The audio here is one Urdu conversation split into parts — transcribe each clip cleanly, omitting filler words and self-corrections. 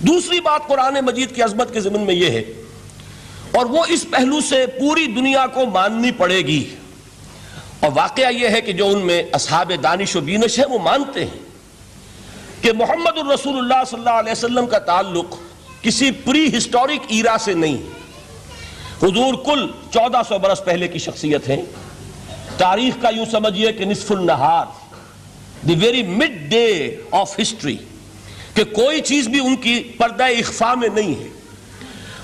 دوسری بات قرآن مجید کی عظمت کے ضمن میں یہ ہے، اور وہ اس پہلو سے پوری دنیا کو ماننی پڑے گی، اور واقعہ یہ ہے کہ جو ان میں اصحاب دانش و بینش ہے وہ مانتے ہیں کہ محمد الرسول اللہ صلی اللہ علیہ وسلم کا تعلق کسی پری ہسٹورک ایرا سے نہیں۔ حضور کل 1400 برس پہلے کی شخصیت ہیں، تاریخ کا یوں سمجھیے کہ نصف النہار، the very mid day of history, کہ کوئی چیز بھی ان کی پردہ اخفاء میں نہیں ہے۔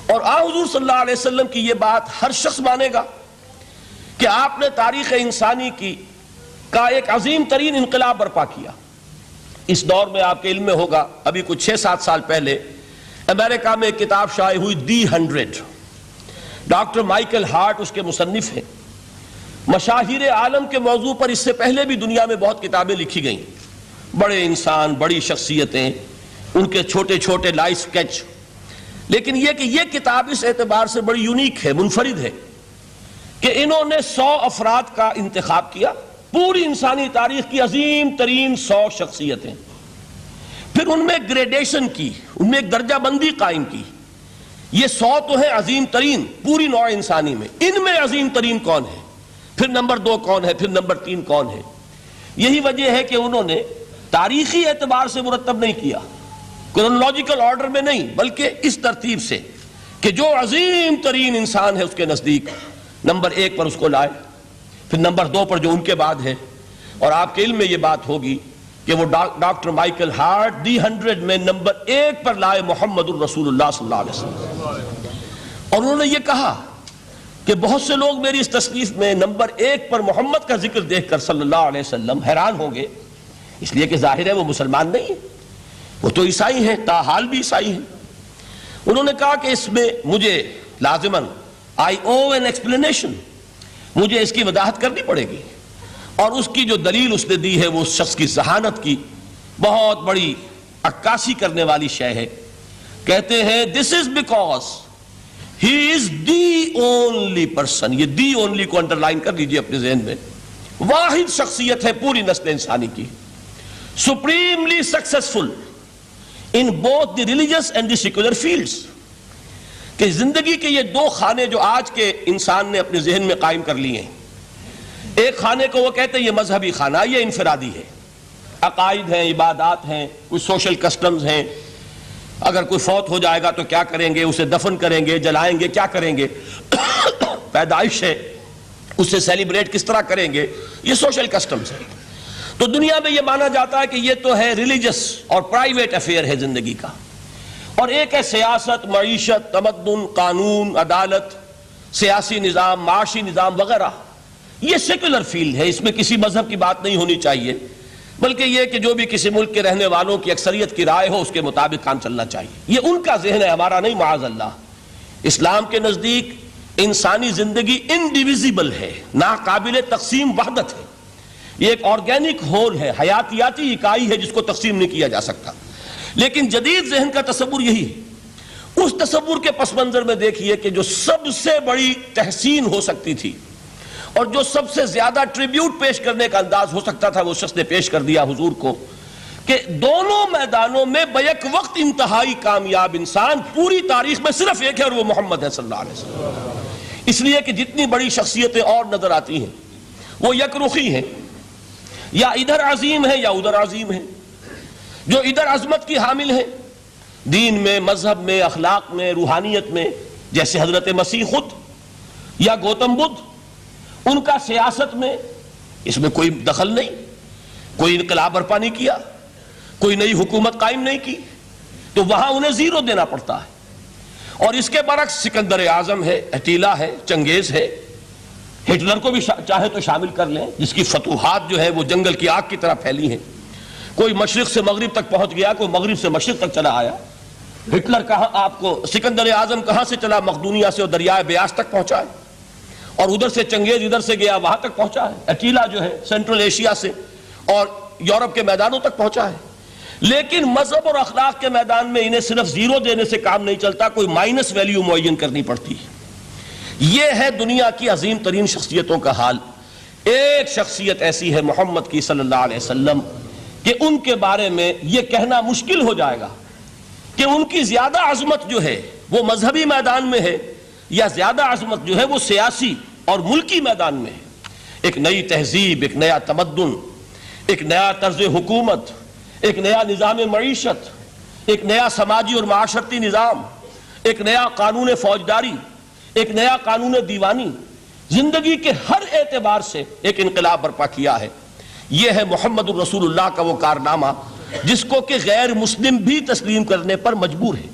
اور حضور صلی اللہ علیہ وسلم کی یہ بات ہر شخص مانے گا کہ آپ نے تاریخ انسانی کا ایک عظیم ترین انقلاب برپا کیا۔ اس دور میں آپ کے علم میں ہوگا، ابھی کچھ 6-7 سال پہلے امریکہ میں ایک کتاب شائع ہوئی، دی 100۔ ڈاکٹر مائیکل ہارٹ اس کے مصنف ہیں۔ مشاہیر عالم کے موضوع پر اس سے پہلے بھی دنیا میں بہت کتابیں لکھی گئیں، بڑے انسان، بڑی شخصیتیں، ان کے چھوٹے چھوٹے لائف سکیچ، لیکن یہ کہ یہ کتاب اس اعتبار سے بڑی یونیک ہے، منفرد ہے، کہ انہوں نے 100 افراد کا انتخاب کیا، پوری انسانی تاریخ کی عظیم ترین 100 شخصیتیں، پھر ان میں گریڈیشن کی، ان میں ایک درجہ بندی قائم کی۔ یہ 100 تو ہیں عظیم ترین پوری نوع انسانی میں، ان میں عظیم ترین کون ہے، پھر نمبر 2 کون ہے، پھر نمبر 3 کون ہے۔ یہی وجہ ہے کہ انہوں نے تاریخی اعتبار سے مرتب نہیں کیا، کرونالوجیکل آرڈر میں نہیں، بلکہ اس ترتیب سے کہ جو عظیم ترین انسان ہے اس کے نزدیک نمبر 1 پر اس کو لائے، پھر نمبر 2 پر جو ان کے بعد ہے۔ اور آپ کے علم میں یہ بات ہوگی کہ وہ ڈاکٹر مائیکل ہارٹ دی 100 میں نمبر 1 پر لائے محمد الرسول اللہ صلی اللہ علیہ وسلم، اور انہوں نے یہ کہا کہ بہت سے لوگ میری اس تصنیف میں نمبر 1 پر محمد کا ذکر دیکھ کر صلی اللہ علیہ وسلم حیران ہوں گے، اس لیے کہ ظاہر ہے وہ مسلمان نہیں ہیں، وہ تو عیسائی ہیں، تاحال بھی عیسائی ہیں۔ انہوں نے کہا کہ اس میں مجھے لازماً I owe an explanation، مجھے اس کی وضاحت کرنی پڑے گی، اور اس کی جو دلیل اس نے دی ہے وہ اس شخص کی ذہانت کی بہت بڑی عکاسی کرنے والی شے ہے۔ کہتے ہیں this is because he is the only person، یہ the only کو انڈرلائن کر لیجئے اپنے ذہن میں، واحد شخصیت ہے پوری نسل انسانی کی، supremely successful in both the religious and the secular fields، کہ زندگی کے یہ 2 خانے جو آج کے انسان نے اپنے ذہن میں قائم کر لیے ہیں، ایک خانے کو وہ کہتے ہیں یہ مذہبی خانہ، یہ انفرادی ہے، عقائد ہیں، عبادات ہیں، کچھ سوشل کسٹمز ہیں، اگر کوئی فوت ہو جائے گا تو کیا کریں گے، اسے دفن کریں گے، جلائیں گے، کیا کریں گے، پیدائش ہے اسے سیلیبریٹ کس طرح کریں گے، یہ سوشل کسٹمز ہیں۔ تو دنیا میں یہ مانا جاتا ہے کہ یہ تو ہے ریلیجس اور پرائیویٹ افیئر ہے زندگی کا، اور ایک ہے سیاست، معیشت، تمدن، قانون، عدالت، سیاسی نظام، معاشی نظام وغیرہ، یہ سیکولر فیلڈ ہے، اس میں کسی مذہب کی بات نہیں ہونی چاہیے، بلکہ یہ کہ جو بھی کسی ملک کے رہنے والوں کی اکثریت کی رائے ہو اس کے مطابق کام چلنا چاہیے۔ یہ ان کا ذہن ہے، ہمارا نہیں، معاذ اللہ۔ اسلام کے نزدیک انسانی زندگی انڈیویزیبل ہے، ناقابل تقسیم وحدت ہے، یہ ایک آرگینک ہول ہے، حیاتیاتی اکائی ہے جس کو تقسیم نہیں کیا جا سکتا۔ لیکن جدید ذہن کا تصور یہی ہے۔ اس تصور کے پس منظر میں دیکھیے کہ جو سب سے بڑی تحسین ہو سکتی تھی اور جو سب سے زیادہ ٹریبیوٹ پیش کرنے کا انداز ہو سکتا تھا وہ شخص نے پیش کر دیا حضور کو، کہ دونوں میدانوں میں بیک وقت انتہائی کامیاب انسان پوری تاریخ میں صرف ایک ہے، اور وہ محمد ہے صلی اللہ علیہ وسلم۔ اس لیے کہ جتنی بڑی شخصیتیں اور نظر آتی ہیں وہ یک رخی ہیں، یا ادھر عظیم ہیں یا ادھر عظیم ہیں۔ جو ادھر عظمت کی حامل ہیں دین میں، مذہب میں، اخلاق میں، روحانیت میں، جیسے حضرت مسیح خود یا گوتم بدھ، ان کا سیاست میں اس میں کوئی دخل نہیں، کوئی انقلاب برپا نہیں کیا، کوئی نئی حکومت قائم نہیں کی، تو وہاں انہیں 0 دینا پڑتا ہے۔ اور اس کے برعکس سکندر اعظم ہے، اٹیلا ہے، چنگیز ہے، ہٹلر کو بھی چاہے تو شامل کر لیں، جس کی فتوحات جو ہے وہ جنگل کی آگ کی طرح پھیلی ہیں، کوئی مشرق سے مغرب تک پہنچ گیا، کوئی مغرب سے مشرق تک چلا آیا۔ ہٹلر کہاں آپ کو سکندر اعظم کہاں سے چلا، مقدونیہ سے اور دریائے بیاس تک پہنچا ہے، اور ادھر سے چنگیز ادھر سے گیا وہاں تک پہنچا ہے، اٹیلا جو ہے سینٹرل ایشیا سے اور یورپ کے میدانوں تک پہنچا ہے۔ لیکن مذہب اور اخلاق کے میدان میں انہیں صرف 0 دینے سے کام نہیں چلتا، کوئی مائنس ویلیو معین کرنی پڑتی ہے۔ یہ ہے دنیا کی عظیم ترین شخصیتوں کا حال۔ ایک شخصیت ایسی ہے محمد کی صلی اللہ علیہ وسلم کہ ان کے بارے میں یہ کہنا مشکل ہو جائے گا کہ ان کی زیادہ عظمت جو ہے وہ مذہبی میدان میں ہے یا زیادہ عظمت جو ہے وہ سیاسی اور ملکی میدان میں ہے. ایک نئی تہذیب، ایک نیا تمدن، ایک نیا طرز حکومت، ایک نیا نظام معیشت، ایک نیا سماجی اور معاشرتی نظام، ایک نیا قانون فوجداری، ایک نیا قانون دیوانی، زندگی کے ہر اعتبار سے ایک انقلاب برپا کیا ہے. یہ ہے محمد الرسول اللہ کا وہ کارنامہ جس کو کہ غیر مسلم بھی تسلیم کرنے پر مجبور ہے.